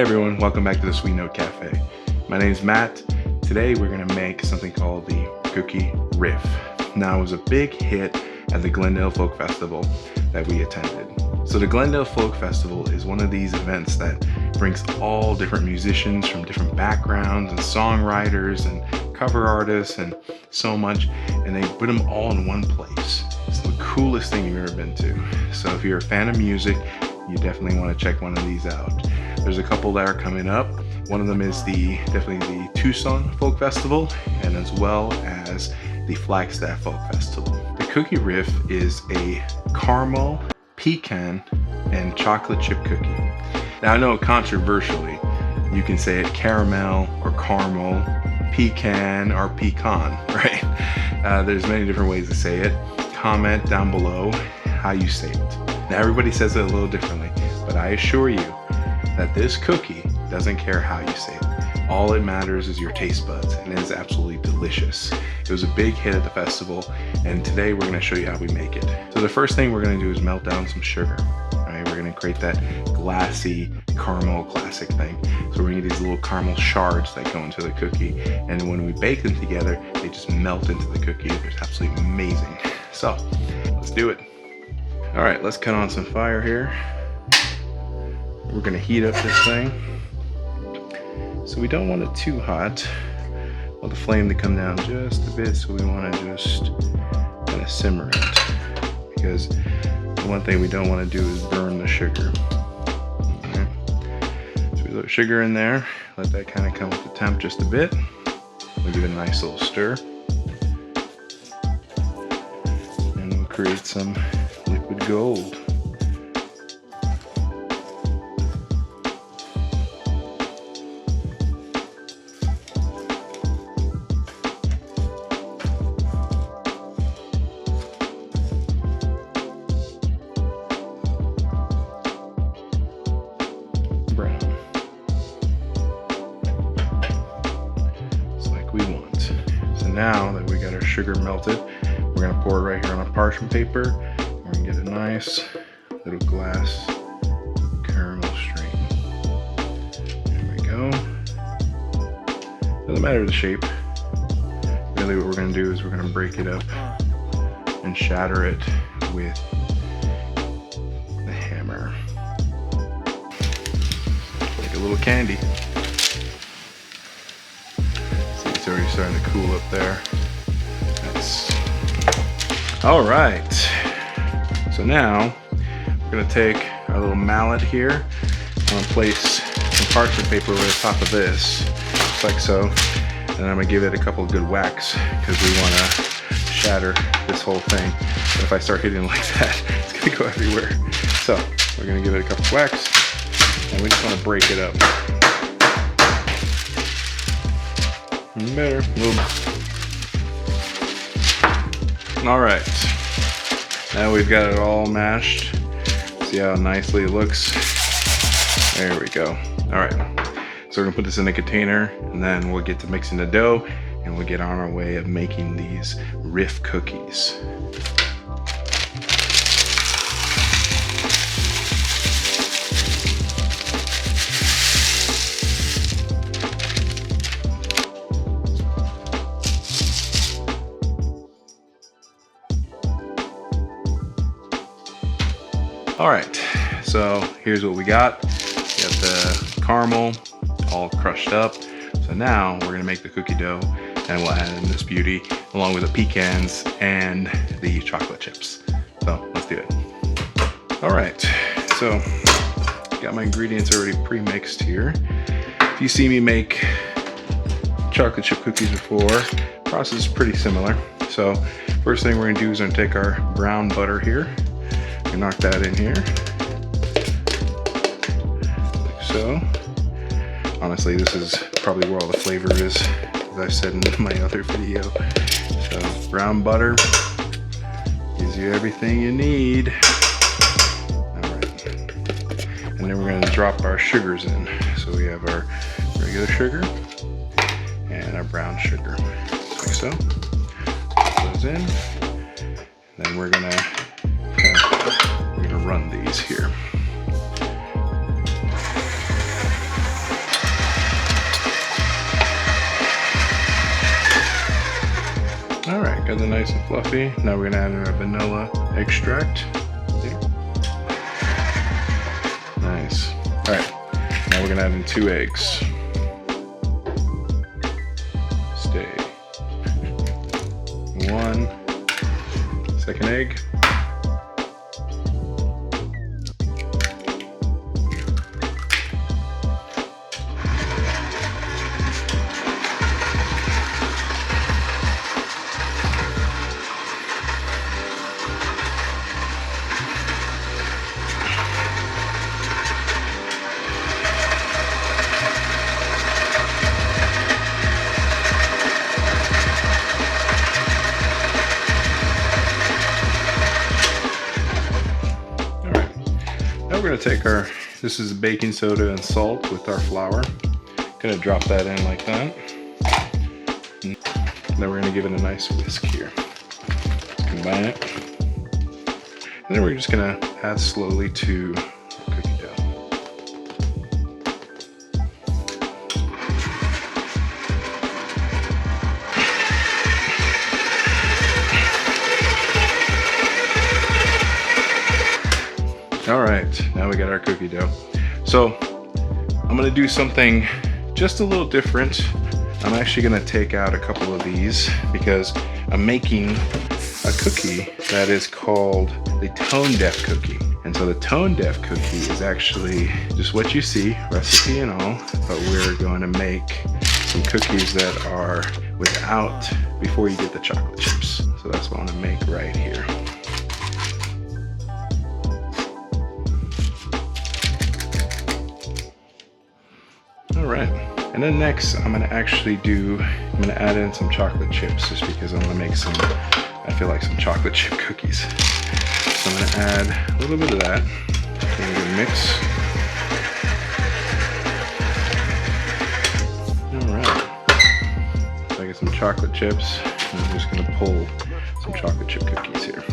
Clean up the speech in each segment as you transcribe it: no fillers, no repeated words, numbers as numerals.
everyone, welcome back to the Sweet Note Café. My name's Matt. Today we're going to make something called the Cookie Riff. Now, it was a big hit at the Glendale Folk Festival that we attended. So the Glendale Folk Festival is one of these events that brings all different musicians from different backgrounds and songwriters and cover artists and so much, and they put them all in one place. It's the coolest thing you've ever been to. So if you're a fan of music, you definitely want to check one of these out. There's a couple that are coming up. One of them is definitely the Tucson Folk Festival, and as well as the Flagstaff Folk Festival. The Cookie Riff is a caramel, pecan, and chocolate chip cookie. Now I know controversially, you can say it caramel or caramel, pecan or pecan, right? There's many different ways to say it. Comment down below how you say it. Now everybody says it a little differently, but I assure you that this cookie doesn't care how you say it. All it matters is your taste buds, and it is absolutely delicious. It was a big hit at the festival, and today we're gonna show you how we make it. So the first thing we're gonna do is melt down some sugar. Right? We're gonna create that glassy caramel classic thing. So we're gonna get these little caramel shards that go into the cookie, and when we bake them together, they just melt into the cookie. It's absolutely amazing. So let's do it. All right, let's cut on some fire here. We're gonna heat up this thing. So we don't want it too hot. We want the flame to come down just a bit, so we wanna just kind of simmer it. Because the one thing we don't wanna do is burn the sugar. Okay. So we put sugar in there, let that kind of come up to temp just a bit. We'll give it a nice little stir. And we'll create some liquid gold. Brown. Just like we want. So now that we got our sugar melted, we're gonna pour it right here on a parchment paper. We're gonna get a nice little glass caramel stream. There we go. Doesn't matter the shape. Really what we're gonna do is we're gonna break it up and shatter it with the hammer. Like a little candy. See, it's already starting to cool up there. That's all right. So now we're gonna take our little mallet here. I'm gonna place some parchment paper over the top of this, just like so. And I'm gonna give it a couple of good whacks because we wanna shatter this whole thing. But if I start hitting like that, it's gonna go everywhere. So we're gonna give it a couple of whacks, and we just wanna break it up. Better, a little. All right. Now we've got it all mashed. See how nicely it looks? There we go. All right. So we're gonna put this in a container, and then we'll get to mixing the dough, and we'll get on our way of making these Riff cookies. All right, so here's what we got. We got the caramel all crushed up. So now we're gonna make the cookie dough, and we'll add in this beauty along with the pecans and the chocolate chips. So let's do it. All right, so got my ingredients already pre-mixed here. If you see me make chocolate chip cookies before, process is pretty similar. So first thing we're gonna do is I'm gonna take our brown butter here. Knock that in here, like so. Honestly, this is probably where all the flavor is, as I said in my other video. So brown butter gives you everything you need. All right, and then we're going to drop our sugars in. So we have our regular sugar and our brown sugar, like so. Put those in, and then we're gonna run these here. Got the nice and fluffy. Now we're gonna add in our vanilla extract. Yeah. Nice. All right, now we're gonna add in 2 eggs. Stay. 1 second egg. Now we're gonna take this is baking soda and salt with our flour. Gonna drop that in like that. And then we're gonna give it a nice whisk here. Combine it. And then we're just gonna add slowly to our cookie dough. All right, now we got our cookie dough. So I'm gonna do something just a little different. I'm actually gonna take out a couple of these because I'm making a cookie that is called the tone deaf cookie. And so the tone deaf cookie is actually just what you see, recipe and all, but we're going to make some cookies that are without, before you get the chocolate chips. So that's what I'm gonna make right here. All right, and then next I'm gonna add in some chocolate chips just because I wanna make some, I feel like some chocolate chip cookies. So I'm gonna add a little bit of that, give it a mix. All right, so I get some chocolate chips, and I'm just gonna pull some chocolate chip cookies here.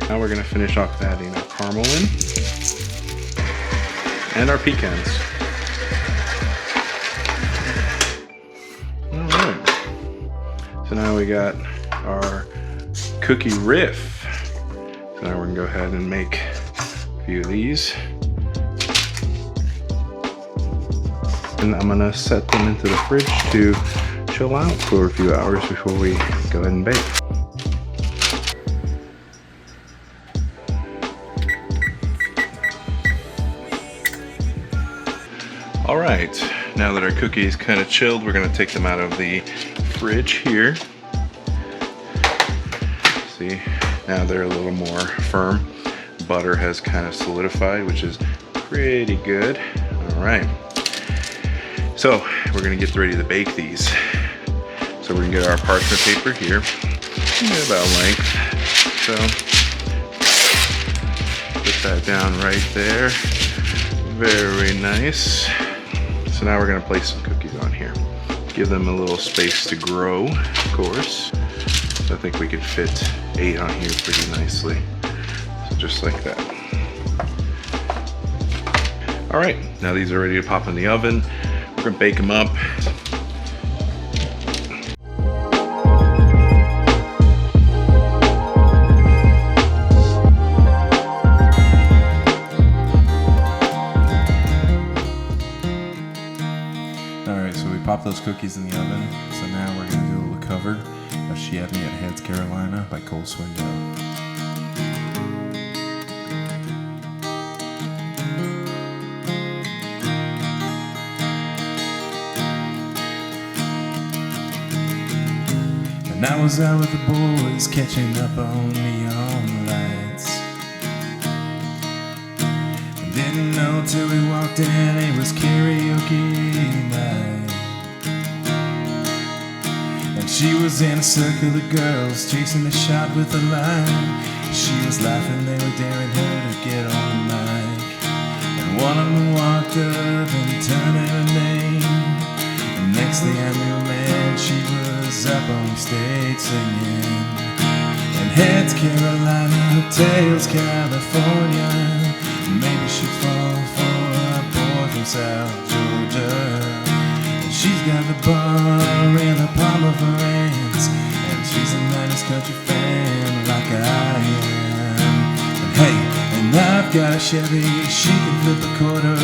Now we're gonna finish off adding our caramel in and our pecans. All right. So now we got our Cookie Riff. So now we're gonna go ahead and make a few of these. And I'm gonna set them into the fridge to chill out for a few hours before we go ahead and bake. All right, now that our cookie is kind of chilled, we're gonna take them out of the fridge here. See, now they're a little more firm. Butter has kind of solidified, which is pretty good. All right, so we're gonna get ready to bake these. So we're gonna get our parchment paper here, about length. So put that down right there, very nice. So now we're gonna place some cookies on here. Give them a little space to grow, of course. So I think we could fit 8 on here pretty nicely. So just like that. All right, now these are ready to pop in the oven. We're gonna bake them up. Pop those cookies in the oven. So now we're gonna do a little cover of She Had Me at Heads, Carolina by Cole Swindell. And I was out with the boys catching up on neon lights. And didn't know till we walked in it was karaoke night. She was in a circle of girls chasing the shot with a line. She was laughing, they were daring her to get on the mic. And one of them walked up and turned her name. And next thing I knew, man, she was up on stage singing. And Heads Carolina, tails California. Maybe she'd fall for a boy from South Georgia. She's got the bar in the palm of her hands, and she's a 90s country fan like I am. And hey, and I've got a Chevy, she can flip a quarter.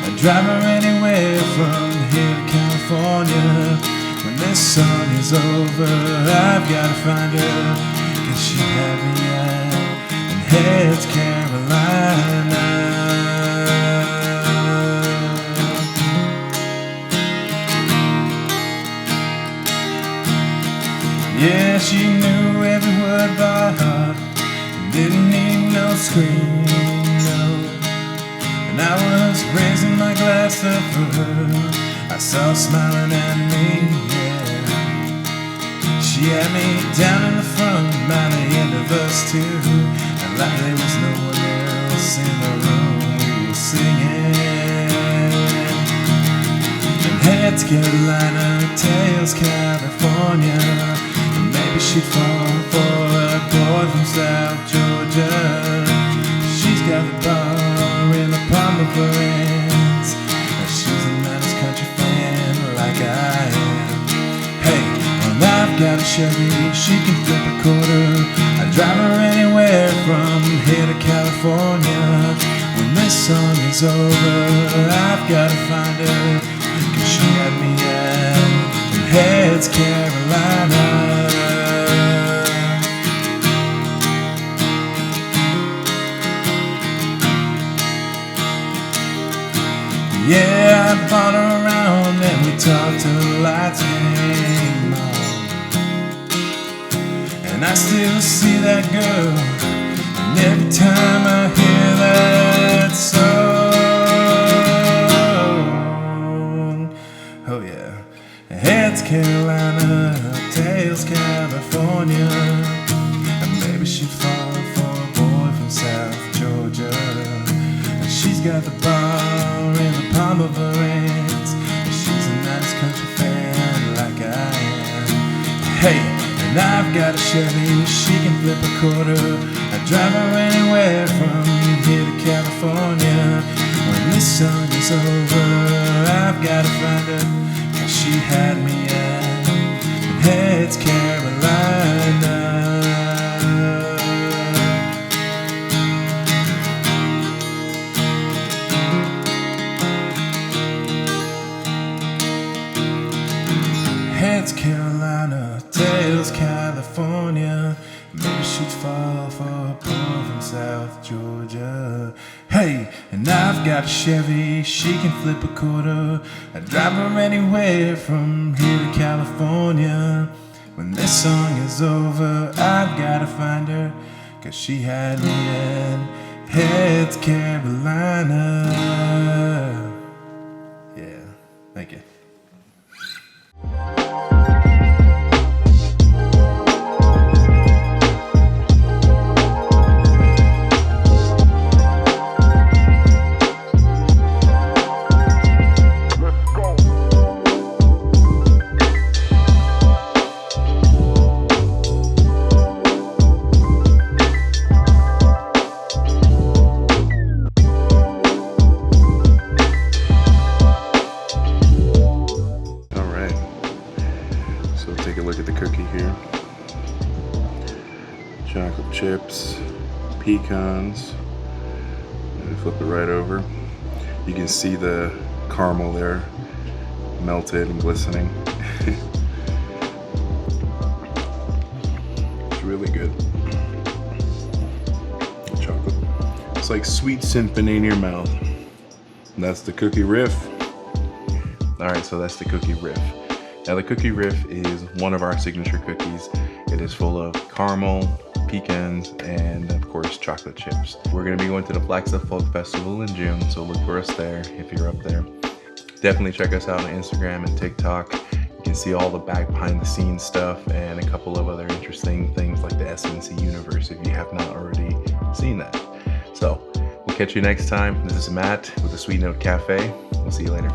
I drive her anywhere from here to California. When this song is over, I've gotta find her, 'cause she had me at in Heads Carolina. Yeah, she knew every word by heart, didn't need no screen, no. And I was raising my glass up for her, I saw her smiling at me, yeah. She had me down in the front by the end of us two, and like there was no one else in the room, we were singing. And Heads Carolina, tails California. Maybe she'd fall for a boy from South Georgia. She's got the bar in the palm of her hands, and she's a 90s country fan like I am. Hey, and I've got a Chevy, she can flip a quarter. I drive her anywhere from here to California. When this song is over, I've gotta find her, 'cause she had me at in Heads Carolina. Yeah, I brought her around and we talked till the lights came on. And I still see that girl, and every time I hear that song, oh yeah. Heads Carolina, tails California. And maybe she'd fall for a boy from South Georgia. And she's got the bar in the palm of her hands, and she's a 90s country fan like I am. Hey, and I've got a Chevy, she can flip a quarter. I drive her anywhere from here to California. When this song is over, I've gotta find her, 'cause she had me at Heads Carolina. Heads Carolina, tails California. Maybe she'd fall for a boy from South Georgia. Hey, and I've got a Chevy, she can flip a quarter. I drive her anywhere from here to California. When this song is over, I've gotta find her, 'cause she had me at Heads Carolina. Yeah, thank you. Take a look at the cookie here. Chocolate chips, pecans. And flip it right over. You can see the caramel there, melted and glistening. It's really good. Chocolate. It's like sweet symphony in your mouth. And that's the Cookie Riff. Alright, so that's the Cookie Riff. Now the Cookie Riff is one of our signature cookies. It is full of caramel, pecans, and of course chocolate chips. We're gonna be going to the Flagstaff Folk Festival in June, so look for us there if you're up there. Definitely check us out on Instagram and TikTok. You can see all the back behind the scenes stuff and a couple of other interesting things like the SNC universe if you have not already seen that. So we'll catch you next time. This is Matt with the Sweet Note Café. We'll see you later.